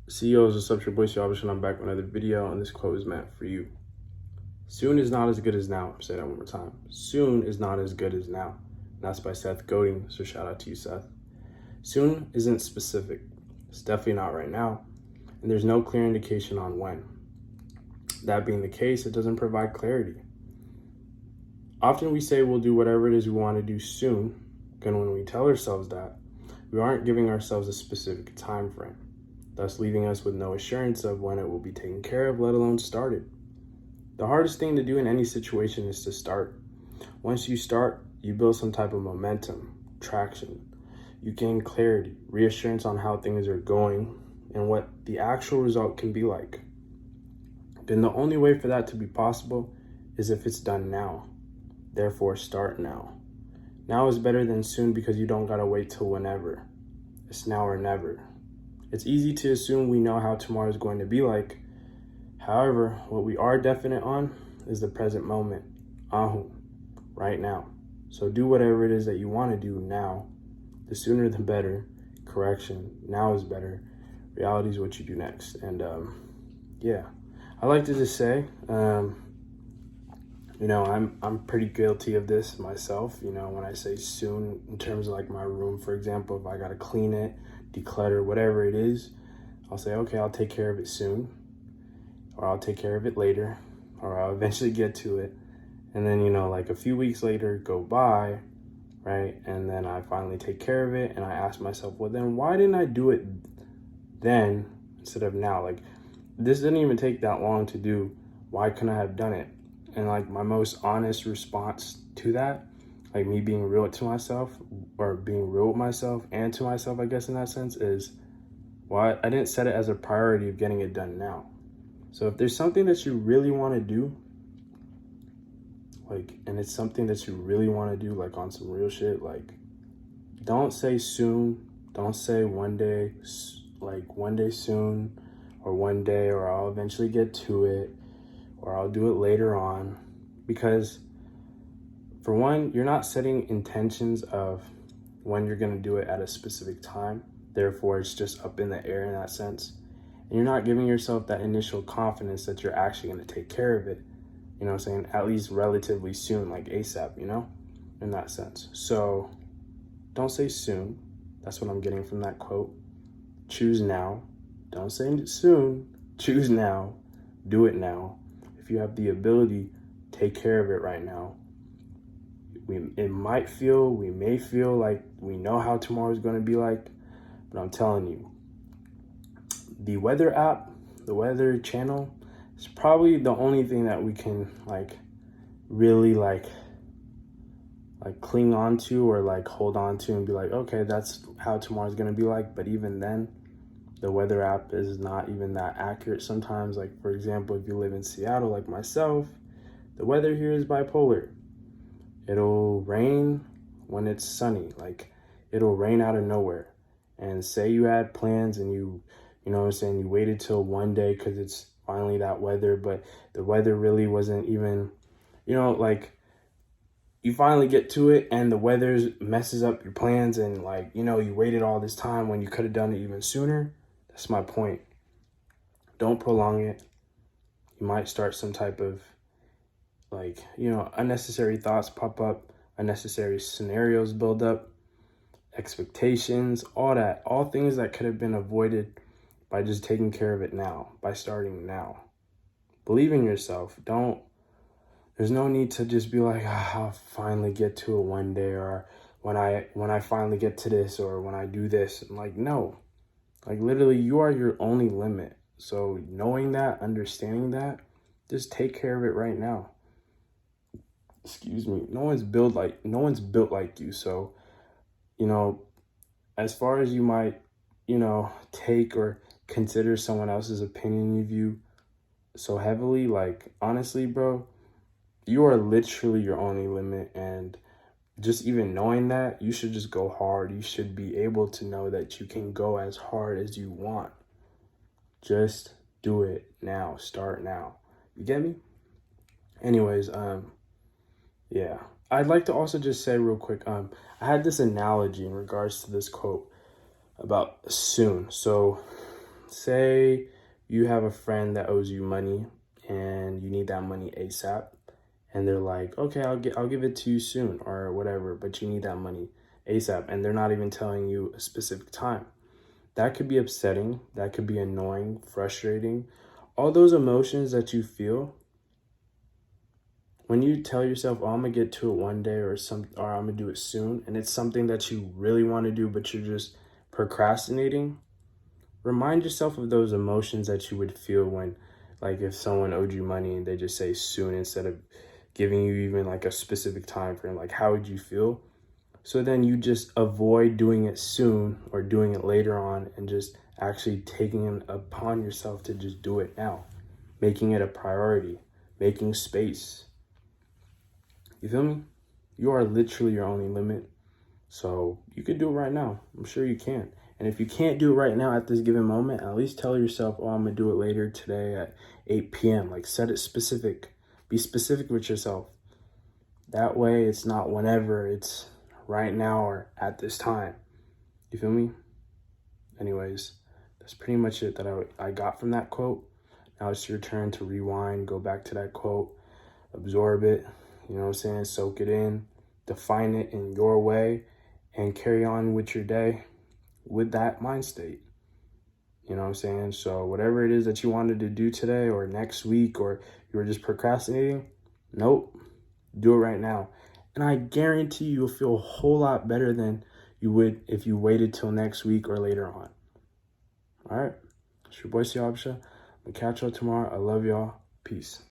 CEOs, what's up? Your boy Shabash, and I'm back with another video, and this quote is meant for you. Soon is not as good as now. Say that one more time. Soon is not as good as now. And that's by Seth Godin, so shout out to you, Seth. Soon isn't specific. It's definitely not right now, and there's no clear indication on when. That being the case, it doesn't provide clarity. Often we say we'll do whatever it is we want to do soon, and when we tell ourselves that, we aren't giving ourselves a specific time frame, thus leaving us with no assurance of when it will be taken care of, let alone started. The hardest thing to do in any situation is to start. Once you start, you build some type of momentum, traction. You gain clarity, reassurance on how things are going and what the actual result can be like. Then the only way for that to be possible is if it's done now. Therefore, start now. Now is better than soon because you don't gotta wait till whenever. It's now or never. It's easy to assume we know how tomorrow is going to be like. However, what we are definite on is the present moment, ahu, right now. So do whatever it is that you want to do now. The sooner the better. Correction, now is better. Reality is what you do next. And yeah, I like to just say, I'm pretty guilty of this myself. When I say soon, in terms of like my room, for example, if I gotta clean it, declutter, whatever it is, I'll say, okay, I'll take care of it soon, or I'll take care of it later, or I'll eventually get to it. And then, like a few weeks later go by, right? And then I finally take care of it and I ask myself, well, then why didn't I do it then instead of now? Like, this didn't even take that long to do. Why couldn't I have done it? And like my most honest response to that, like me being real to myself, or being real with myself and to myself, I guess in that sense, is, well, I didn't set it as a priority of getting it done now. So if there's something that you really want to do, and it's something that you really want to do, like on some real shit, like don't say soon, don't say one day, like one day soon, or one day, or I'll eventually get to it, or I'll do it later on. Because for one, you're not setting intentions of when you're going to do it at a specific time. Therefore, it's just up in the air in that sense. And you're not giving yourself that initial confidence that you're actually going to take care of it. You know what I'm saying? At least relatively soon, like ASAP, in that sense. So don't say soon. That's what I'm getting from that quote. Choose now. Don't say soon. Choose now. Do it now. If you have the ability, take care of it right now. We may feel like we know how tomorrow is going to be like, but I'm telling you, the weather app, the weather channel, is probably the only thing that we can really cling on to, or hold on to and be like, okay, that's how tomorrow's going to be like. But even then, the weather app is not even that accurate sometimes. Like, for example, if you live in Seattle like myself, the weather here is bipolar. It'll rain when it's sunny. Like, it'll rain out of nowhere. And say you had plans and you know what I'm saying, you waited till one day because it's finally that weather, but the weather really wasn't even, you finally get to it and the weather messes up your plans, and you waited all this time when you could have done it even sooner. That's my point. Don't prolong it. You might start some type of unnecessary thoughts pop up, unnecessary scenarios build up, expectations, all that, all things that could have been avoided by just taking care of it now, by starting now. Believe in yourself. There's no need to just be like, I'll finally get to it one day, or when I finally get to this, or when I do this. No, literally you are your only limit. So knowing that, understanding that, just take care of it right now. Excuse me. No one's built like you. So, as far as you might, take or consider someone else's opinion of you so heavily, honestly, bro, you are literally your only limit. And just even knowing that, you should just go hard. You should be able to know that you can go as hard as you want. Just do it now. Start now. You get me? Anyways, yeah. I'd like to also just say real quick, I had this analogy in regards to this quote about soon. So say you have a friend that owes you money and you need that money ASAP, and they're like, okay, I'll give it to you soon or whatever, but you need that money ASAP, and they're not even telling you a specific time. That could be upsetting, that could be annoying, frustrating. All those emotions that you feel when you tell yourself, oh, I'm gonna get to it one day, or I'm gonna do it soon, and it's something that you really want to do, but you're just procrastinating. Remind yourself of those emotions that you would feel when, like, if someone owed you money and they just say soon instead of giving you even like a specific time frame. Like, how would you feel? So then you just avoid doing it soon or doing it later on, and just actually taking it upon yourself to just do it now, making it a priority, making space. You feel me? You are literally your only limit. So you could do it right now. I'm sure you can. And if you can't do it right now at this given moment, at least tell yourself, oh, I'm going to do it later today at 8 p.m. Like, set it specific. Be specific with yourself. That way it's not whenever, it's right now or at this time. You feel me? Anyways, that's pretty much it that I got from that quote. Now it's your turn to rewind, go back to that quote, absorb it, you know what I'm saying? Soak it in, define it in your way, and carry on with your day with that mind state. You know what I'm saying? So whatever it is that you wanted to do today or next week, or you were just procrastinating, nope, do it right now. And I guarantee you'll feel a whole lot better than you would if you waited till next week or later on. All right, it's your boy Siabsha. I'll catch y'all tomorrow. I love y'all. Peace.